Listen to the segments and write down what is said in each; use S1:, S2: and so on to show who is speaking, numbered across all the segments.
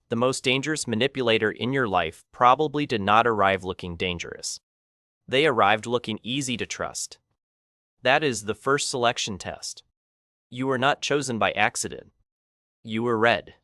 S1: The most dangerous manipulator in your life probably did not arrive looking dangerous. They arrived looking easy to trust. That is the first selection test. You were not chosen by accident. You were read.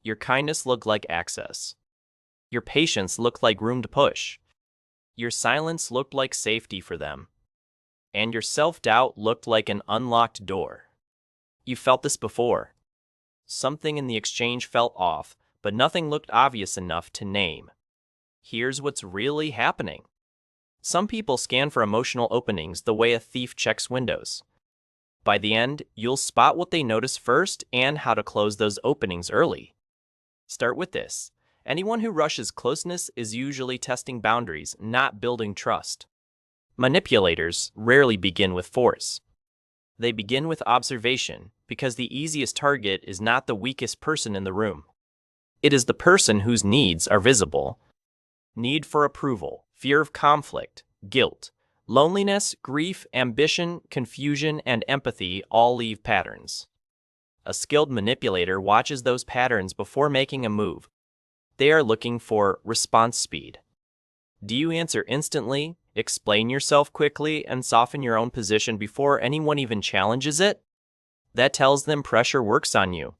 S1: Your kindness looked like access. Your patience looked like room to push. Your silence looked like safety for them. And your self-doubt looked like an unlocked door. You felt this before. Something in the exchange felt off, but nothing looked obvious enough to name. Here's what's really happening. Some people scan for emotional openings the way a thief checks windows. By the end, you'll spot what they notice first and how to close those openings early. Start with this. Anyone who rushes closeness is usually testing boundaries, not building trust. Manipulators rarely begin with force. They begin with observation, because the easiest target is not the weakest person in the room. It is the person whose needs are visible. Need for approval, fear of conflict, guilt, loneliness, grief, ambition, confusion, and empathy all leave patterns. A skilled manipulator watches those patterns before making a move. They are looking for response speed. Do you answer instantly, explain yourself quickly, and soften your own position before anyone even challenges it? That tells them pressure works on you.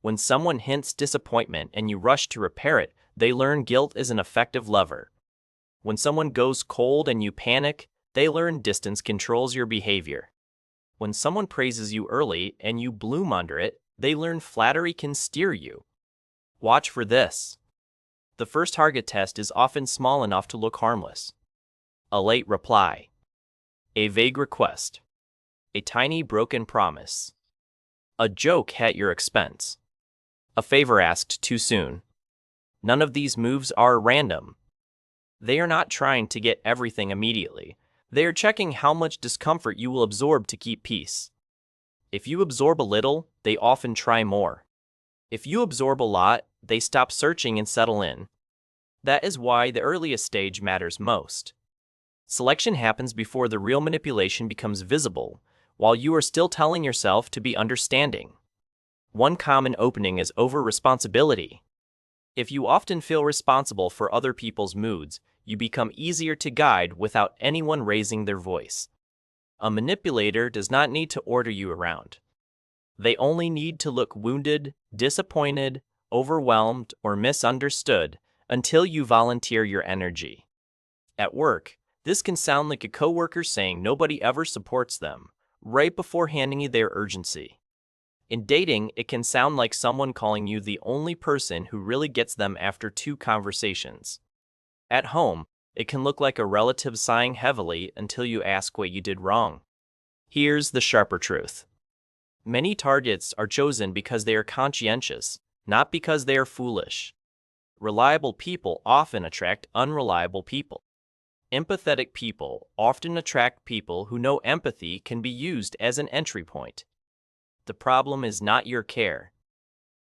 S1: When someone hints disappointment and you rush to repair it, they learn guilt is an effective lever. When someone goes cold and you panic, they learn distance controls your behavior. When someone praises you early and you bloom under it, they learn flattery can steer you. Watch for this. The first target test is often small enough to look harmless. A late reply. A vague request. A tiny broken promise. A joke at your expense. A favor asked too soon. None of these moves are random. They are not trying to get everything immediately. They are checking how much discomfort you will absorb to keep peace. If you absorb a little, they often try more. If you absorb a lot, they stop searching and settle in. That is why the earliest stage matters most. Selection happens before the real manipulation becomes visible, while you are still telling yourself to be understanding. One common opening is over-responsibility. If you often feel responsible for other people's moods, you become easier to guide without anyone raising their voice. A manipulator does not need to order you around. They only need to look wounded, disappointed, overwhelmed, or misunderstood until you volunteer your energy. At work, this can sound like a coworker saying nobody ever supports them, right before handing you their urgency. In dating, it can sound like someone calling you the only person who really gets them after 2 conversations. At home, it can look like a relative sighing heavily until you ask what you did wrong. Here's the sharper truth. Many targets are chosen because they are conscientious, not because they are foolish. Reliable people often attract unreliable people. Empathetic people often attract people who know empathy can be used as an entry point. The problem is not your care.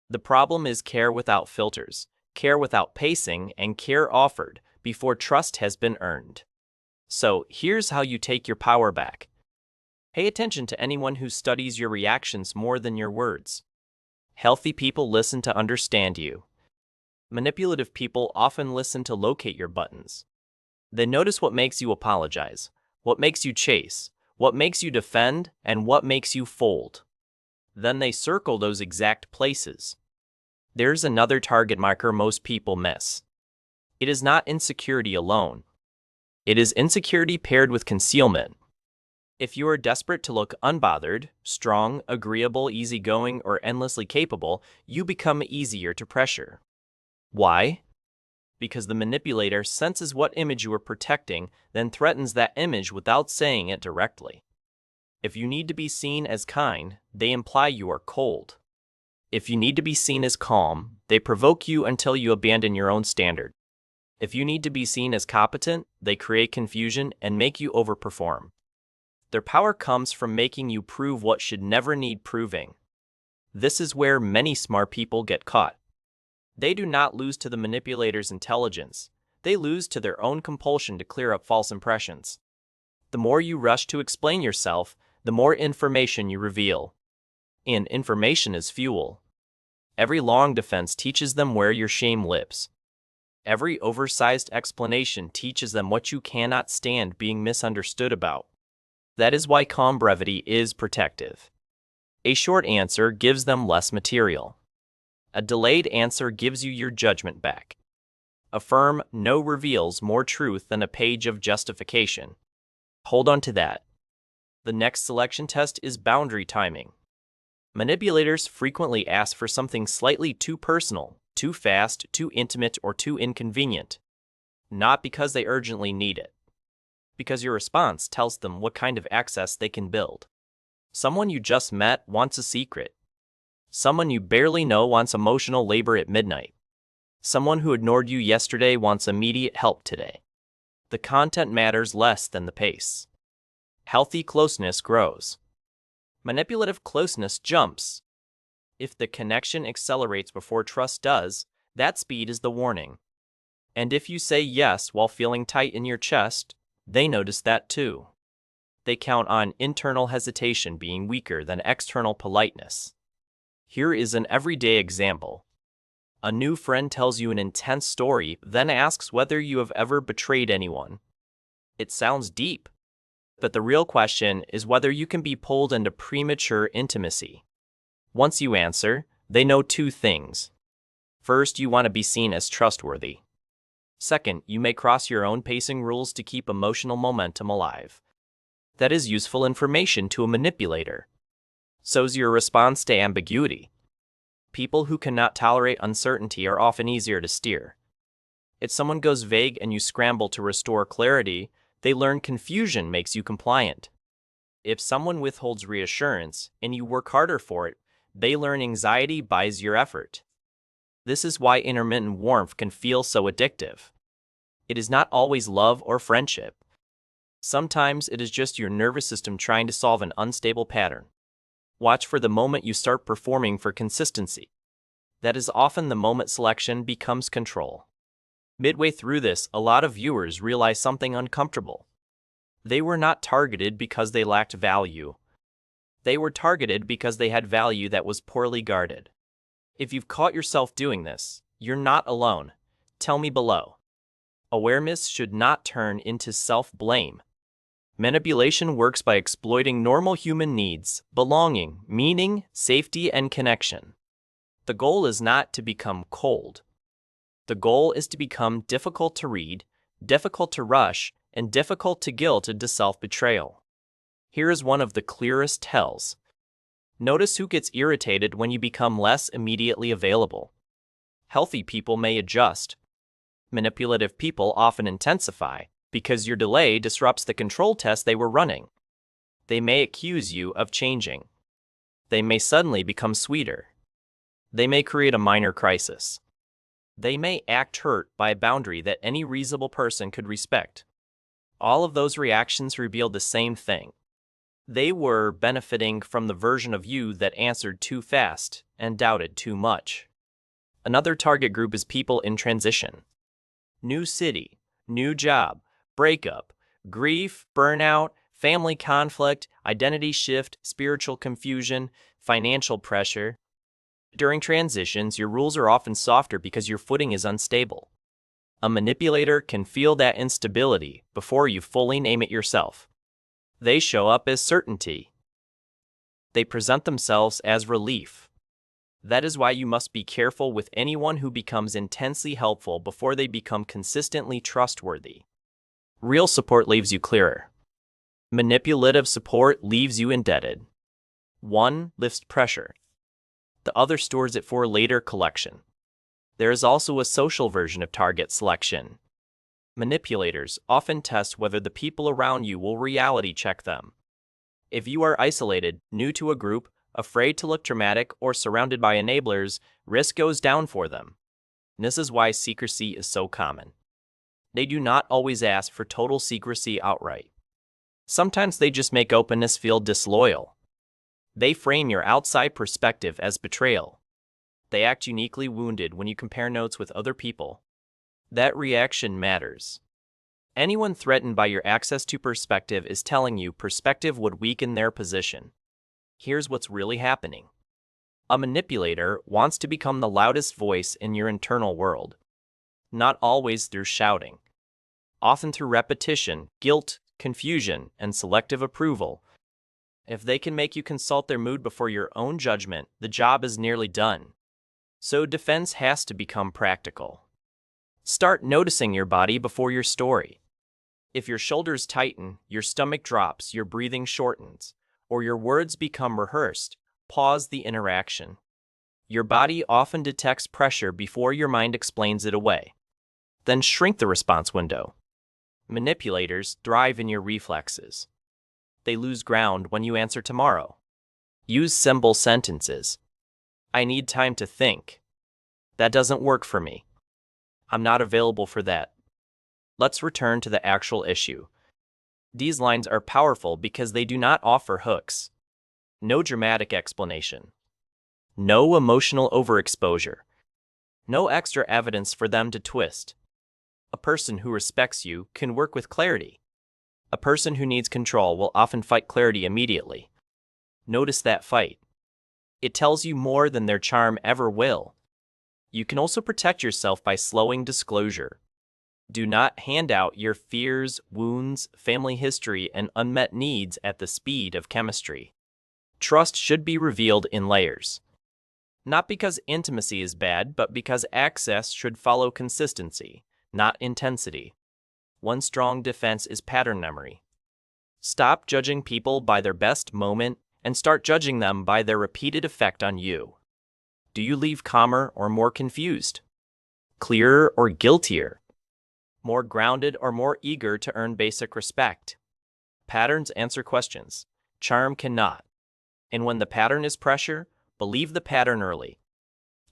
S1: The problem is care without filters, care without pacing, and care offered before trust has been earned. So, here's how you take your power back. Pay attention to anyone who studies your reactions more than your words. Healthy people listen to understand you. Manipulative people often listen to locate your buttons. They notice what makes you apologize, what makes you chase, what makes you defend, and what makes you fold. Then they circle those exact places. There's another target marker most people miss. It is not insecurity alone. It is insecurity paired with concealment. If you are desperate to look unbothered, strong, agreeable, easygoing, or endlessly capable, you become easier to pressure. Why? Because the manipulator senses what image you are protecting, then threatens that image without saying it directly. If you need to be seen as kind, they imply you are cold. If you need to be seen as calm, they provoke you until you abandon your own standard. If you need to be seen as competent, they create confusion and make you overperform. Their power comes from making you prove what should never need proving. This is where many smart people get caught. They do not lose to the manipulator's intelligence. They lose to their own compulsion to clear up false impressions. The more you rush to explain yourself, the more information you reveal. And information is fuel. Every long defense teaches them where your shame lives. Every oversized explanation teaches them what you cannot stand being misunderstood about. That is why calm brevity is protective. A short answer gives them less material. A delayed answer gives you your judgment back. A firm no reveals more truth than a page of justification. Hold on to that. The next selection test is boundary timing. Manipulators frequently ask for something slightly too personal, too fast, too intimate, or too inconvenient. Not because they urgently need it. Because your response tells them what kind of access they can build. Someone you just met wants a secret. Someone you barely know wants emotional labor at midnight. Someone who ignored you yesterday wants immediate help today. The content matters less than the pace. Healthy closeness grows. Manipulative closeness jumps. If the connection accelerates before trust does, that speed is the warning. And if you say yes while feeling tight in your chest, they notice that too. They count on internal hesitation being weaker than external politeness. Here is an everyday example. A new friend tells you an intense story, then asks whether you have ever betrayed anyone. It sounds deep, but the real question is whether you can be pulled into premature intimacy. Once you answer, they know two things. First, you want to be seen as trustworthy. Second, you may cross your own pacing rules to keep emotional momentum alive. That is useful information to a manipulator. So's your response to ambiguity. People who cannot tolerate uncertainty are often easier to steer. If someone goes vague and you scramble to restore clarity, they learn confusion makes you compliant. If someone withholds reassurance and you work harder for it, they learn anxiety buys your effort. This is why intermittent warmth can feel so addictive. It is not always love or friendship. Sometimes it is just your nervous system trying to solve an unstable pattern. Watch for the moment you start performing for consistency. That is often the moment selection becomes control. Midway through this, a lot of viewers realize something uncomfortable. They were not targeted because they lacked value. They were targeted because they had value that was poorly guarded. If you've caught yourself doing this, you're not alone. Tell me below. Awareness should not turn into self-blame. Manipulation works by exploiting normal human needs, belonging, meaning, safety, and connection. The goal is not to become cold. The goal is to become difficult to read, difficult to rush, and difficult to guilt into self-betrayal. Here is one of the clearest tells. Notice who gets irritated when you become less immediately available. Healthy people may adjust. Manipulative people often intensify, because your delay disrupts the control test they were running. They may accuse you of changing. They may suddenly become sweeter. They may create a minor crisis. They may act hurt by a boundary that any reasonable person could respect. All of those reactions reveal the same thing. They were benefiting from the version of you that answered too fast and doubted too much. Another target group is people in transition. New city, new job, breakup, grief, burnout, family conflict, identity shift, spiritual confusion, financial pressure. During transitions, your rules are often softer because your footing is unstable. A manipulator can feel that instability before you fully name it yourself. They show up as certainty. They present themselves as relief. That is why you must be careful with anyone who becomes intensely helpful before they become consistently trustworthy. Real support leaves you clearer. Manipulative support leaves you indebted. One lifts pressure. The other stores it for later collection. There is also a social version of target selection. Manipulators often test whether the people around you will reality check them. If you are isolated, new to a group, afraid to look dramatic, or surrounded by enablers, risk goes down for them. This is why secrecy is so common. They do not always ask for total secrecy outright. Sometimes they just make openness feel disloyal. They frame your outside perspective as betrayal. They act uniquely wounded when you compare notes with other people. That reaction matters. Anyone threatened by your access to perspective is telling you perspective would weaken their position. Here's what's really happening. A manipulator wants to become the loudest voice in your internal world, not always through shouting, often through repetition, guilt, confusion, and selective approval. If they can make you consult their mood before your own judgment, the job is nearly done. So defense has to become practical. Start noticing your body before your story. If your shoulders tighten, your stomach drops, your breathing shortens, or your words become rehearsed, pause the interaction. Your body often detects pressure before your mind explains it away. Then shrink the response window. Manipulators thrive in your reflexes. They lose ground when you answer tomorrow. Use simple sentences. I need time to think. That doesn't work for me. I'm not available for that. Let's return to the actual issue. These lines are powerful because they do not offer hooks. No dramatic explanation. No emotional overexposure. No extra evidence for them to twist. A person who respects you can work with clarity. A person who needs control will often fight clarity immediately. Notice that fight. It tells you more than their charm ever will. You can also protect yourself by slowing disclosure. Do not hand out your fears, wounds, family history, and unmet needs at the speed of chemistry. Trust should be revealed in layers. Not because intimacy is bad, but because access should follow consistency, not intensity. One strong defense is pattern memory. Stop judging people by their best moment and start judging them by their repeated effect on you. Do you leave calmer or more confused? Clearer or guiltier? More grounded or more eager to earn basic respect? Patterns answer questions. Charm cannot. And when the pattern is pressure, believe the pattern early.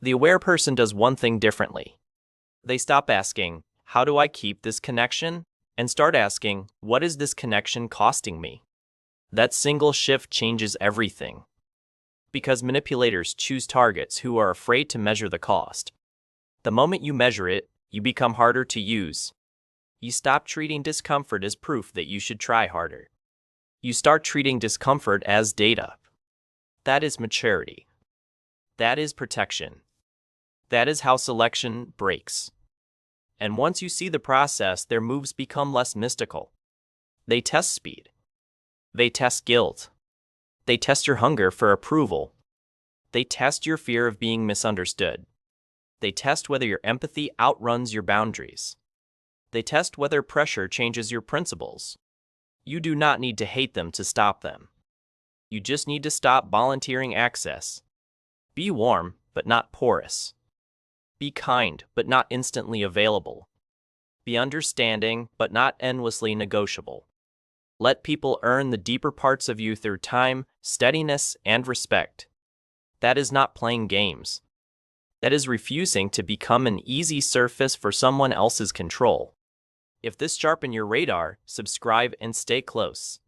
S1: The aware person does one thing differently. They stop asking, how do I keep this connection? And start asking, what is this connection costing me? That single shift changes everything. Because manipulators choose targets who are afraid to measure the cost. The moment you measure it, you become harder to use. You stop treating discomfort as proof that you should try harder. You start treating discomfort as data. That is maturity. That is protection. That is how selection breaks. And once you see the process, their moves become less mystical. They test speed. They test guilt. They test your hunger for approval. They test your fear of being misunderstood. They test whether your empathy outruns your boundaries. They test whether pressure changes your principles. You do not need to hate them to stop them. You just need to stop volunteering access. Be warm, but not porous. Be kind, but not instantly available. Be understanding, but not endlessly negotiable. Let people earn the deeper parts of you through time, steadiness, and respect. That is not playing games. That is refusing to become an easy surface for someone else's control. If this sharpened your radar, subscribe and stay close.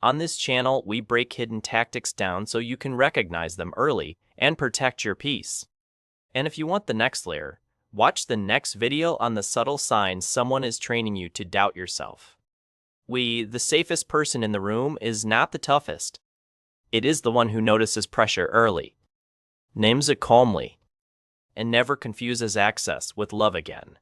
S1: On this channel, we break hidden tactics down so you can recognize them early and protect your peace. And if you want the next layer, watch the next video on the subtle signs someone is training you to doubt yourself. The safest person in the room is not the toughest. It is the one who notices pressure early, names it calmly, and never confuses access with love again.